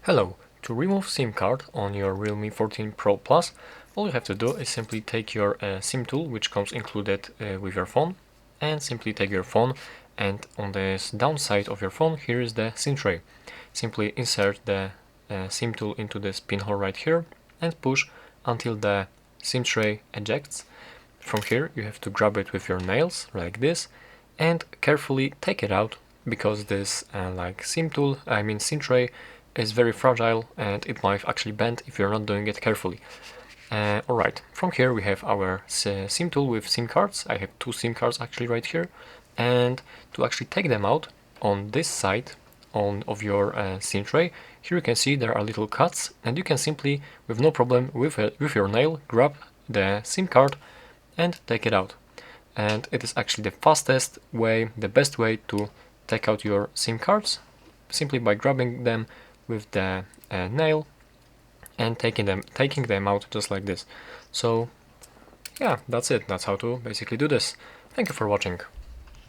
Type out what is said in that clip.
Hello! To remove SIM card on your Realme 14 Pro Plus, all you have to do is simply take your SIM tool, which comes included with your phone, and simply take your phone, and on the downside of your phone here is the SIM tray. Simply insert the SIM tool into this pinhole right here and push until the SIM tray ejects. From here you have to grab it with your nails like this and carefully take it out, because this SIM tray is very fragile and it might actually bend if you're not doing it carefully. Alright, from here we have our SIM tool with SIM cards. I have two SIM cards actually right here, and to actually take them out on this side of your SIM tray, here you can see there are little cuts, and you can simply, with no problem, with your nail, grab the SIM card and take it out. And it is actually the fastest way, the best way to take out your SIM cards, simply by grabbing them with the nail and taking them out just like this. So yeah, that's it. That's how to basically do this. Thank you for watching.